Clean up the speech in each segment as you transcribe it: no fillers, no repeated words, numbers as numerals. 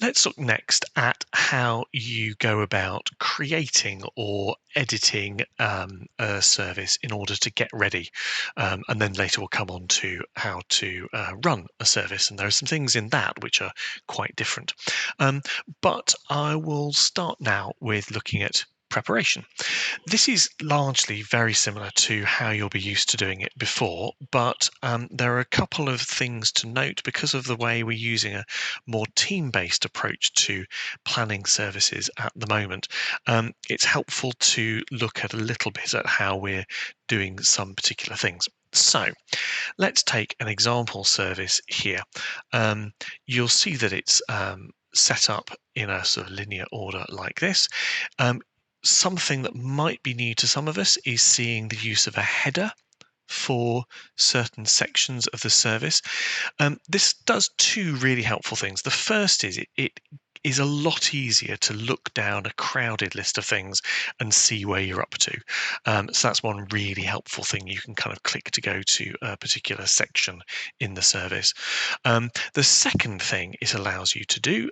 Let's look next at how you go about creating or editing a service in order to get ready. And then later we'll come on to how to run a service. And there are some things in that which are quite different. Um, but I will start now with looking at preparation. This is largely very similar to how you'll be used to doing it before, but there are a couple of things to note because of the way we're using a more team-based approach to planning services at the moment. It's helpful to look at a little bit at how we're doing some particular things. So let's take an example service here. You'll see that it's set up in a sort of linear order like this. Um, Something that might be new to some of us is seeing the use of a header for certain sections of the service. This does two really helpful things. The first is it is a lot easier to look down a crowded list of things and see where you're up to. So that's one really helpful thing. You can kind of click to go to a particular section in the service. The second thing it allows you to do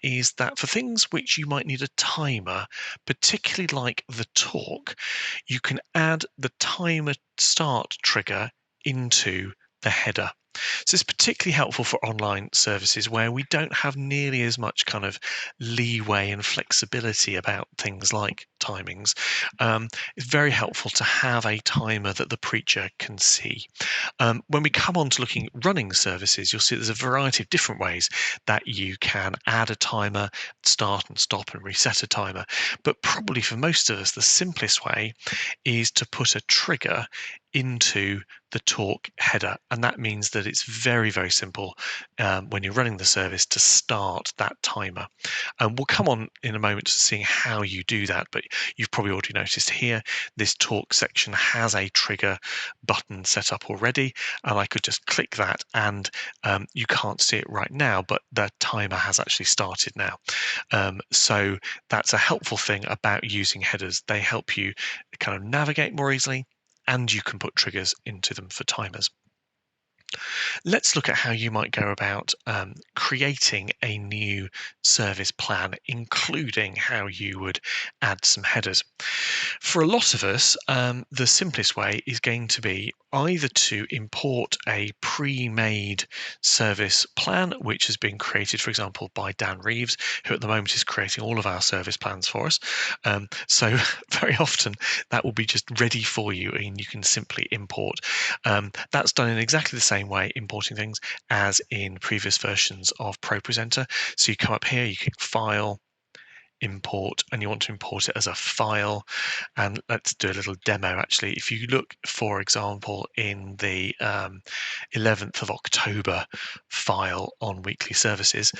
is that for things which you might need a timer, particularly like the talk, you can add the timer start trigger into the header. So it's particularly helpful for online services where we don't have nearly as much kind of leeway and flexibility about things like timings. It's very helpful to have a timer that the preacher can see. When we come on to looking at running services, you'll see there's a variety of different ways that you can add a timer, start and stop and reset a timer. But probably for most of us, the simplest way is to put a trigger into the talk header. And that means that it's very, very simple when you're running the service to start that timer. And we'll come on in a moment to seeing how you do that, but you've probably already noticed here, this talk section has a trigger button set up already, and I could just click that and you can't see it right now, but the timer has actually started now. So that's a helpful thing about using headers. They help you kind of navigate more easily, and you can put triggers into them for timers. Let's look at how you might go about creating a new service plan, including how you would add some headers. For a lot of us, the simplest way is going to be either to import a pre-made service plan, which has been created, for example, by Dan Reeves, who at the moment is creating all of our service plans for us. So very often that will be just ready for you and you can simply import. That's done in exactly the same way, importing things, as in previous versions of ProPresenter. So you come up here, you click File, Import, and you want to import it as a file. And let's do a little demo. Actually, if you look, for example, in the 11th of October file on weekly services,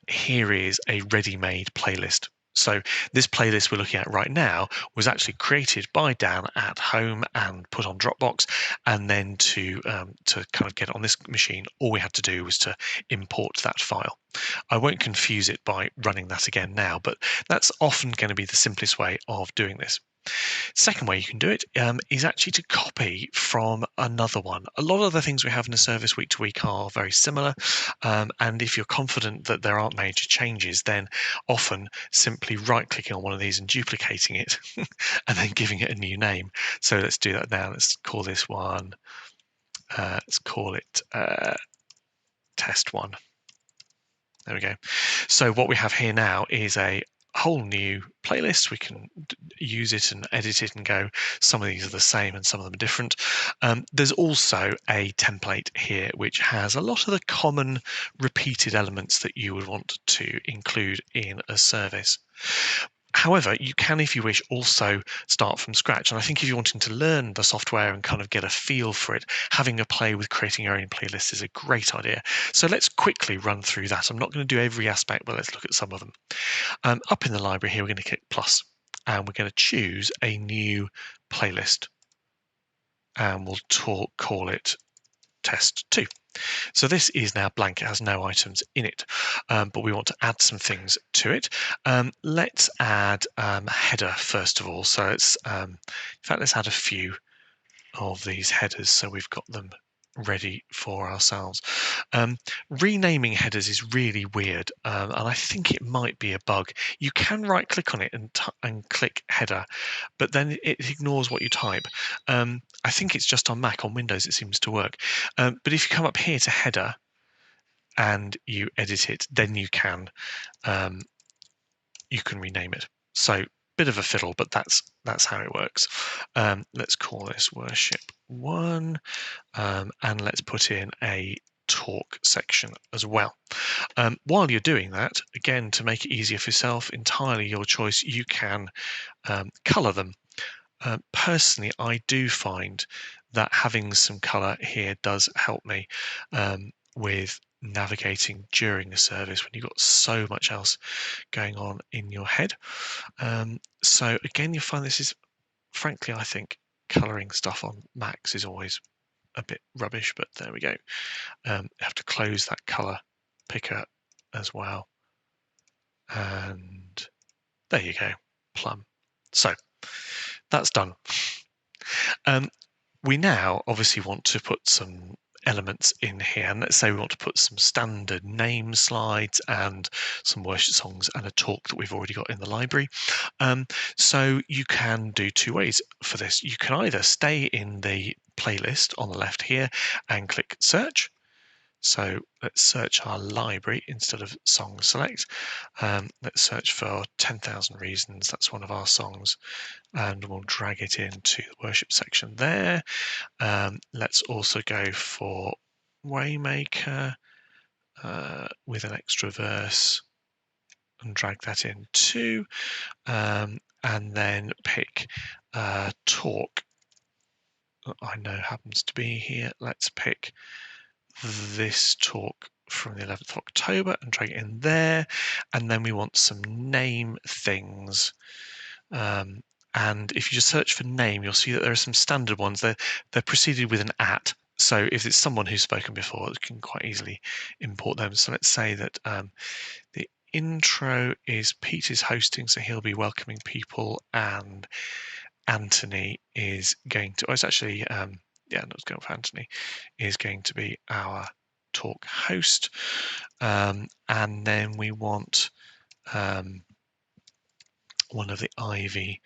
here is a ready-made playlist. So this playlist we're looking at right now was actually created by Dan at home and put on Dropbox, and then to kind of get it on this machine, all we had to do was to import that file. I won't confuse it by running that again now, but that's often going to be the simplest way of doing this. Second way you can do it is actually to copy from another one. A lot of the things we have in a service week to week are very similar, and if you're confident that there aren't major changes, then often simply right-clicking on one of these and duplicating it and then giving it a new name. So let's do that now. Let's call this one, let's call it test one. There we go. So what we have here now is a whole new playlist. We can use it and edit it and go, some of these are the same and some of them are different. There's also a template here which has a lot of the common repeated elements that you would want to include in a service. However, you can, if you wish, also start from scratch. And I think if you're wanting to learn the software and kind of get a feel for it, having a play with creating your own playlist is a great idea. So let's quickly run through that. I'm not going to do every aspect, but let's look at some of them. Up in the library here, we're going to click plus, and we're going to choose a new playlist. And we'll call it test 2. So this is now blank, it has no items in it, but we want to add some things to it. Let's add header first of all. So it's, in fact, let's add a few of these headers so we've got them ready for ourselves. Renaming headers is really weird, and I think it might be a bug. You can right click on it and click header, but then it ignores what you type. I think it's just on Mac. On Windows it seems to work, but if you come up here to header and you edit it, then you can rename it. So bit of a fiddle, but that's how it works. Let's call this worship 1, and let's put in a talk section as well. While you're doing that, again, to make it easier for yourself, entirely your choice, you can color them. Personally, I do find that having some color here does help me with navigating during a service when you've got so much else going on in your head. So again, you find this is, frankly, I think coloring stuff on Macs is always a bit rubbish, but there we go. You have to close that color picker as well. And there you go, plum. So that's done. We now obviously want to put some elements in here, and let's say we want to put some standard name slides and some worship songs and a talk that we've already got in the library. So you can do two ways for this. You can either stay in the playlist on the left here and click search. So let's search our library instead of song select. Let's search for 10,000 Reasons. That's one of our songs, and we'll drag it into the worship section there. Let's also go for Waymaker with an extra verse and drag that in too. And then pick talk that I know happens to be here. Let's pick this talk from the 11th of October and drag it in there. And then we want some name things. And if you just search for name, you'll see that there are some standard ones. They're preceded with an @ so if it's someone who's spoken before, you can quite easily import them. So let's say that the intro is Pete is hosting, so he'll be welcoming people, and Anthony is going to, it's actually, let's go for Anthony, is going to be our talk host. And then we want one of the Ivy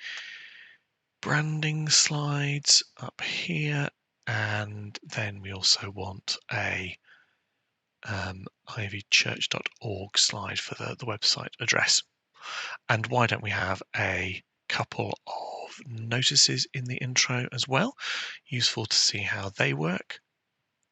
branding slides up here, and then we also want a ivychurch.org slide for the website address. And why don't we have a couple of notices in the intro as well? Useful to see how they work,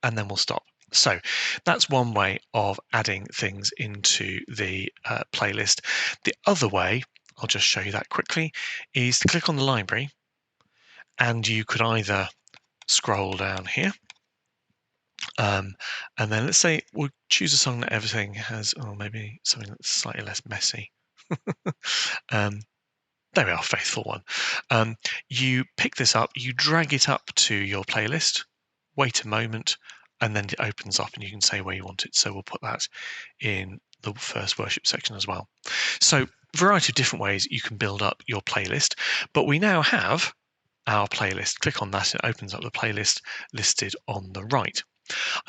and then we'll stop. So that's one way of adding things into the playlist. The other way, I'll just show you that quickly, is to click on the library, and you could either scroll down here, and then let's say we'll choose a song that everything has, or maybe something that's slightly less messy. There we are, Faithful One. You pick this up, you drag it up to your playlist, wait a moment, and then it opens up and you can say where you want it. So we'll put that in the first worship section as well. So a variety of different ways you can build up your playlist, but we now have our playlist. Click on that, it opens up the playlist listed on the right.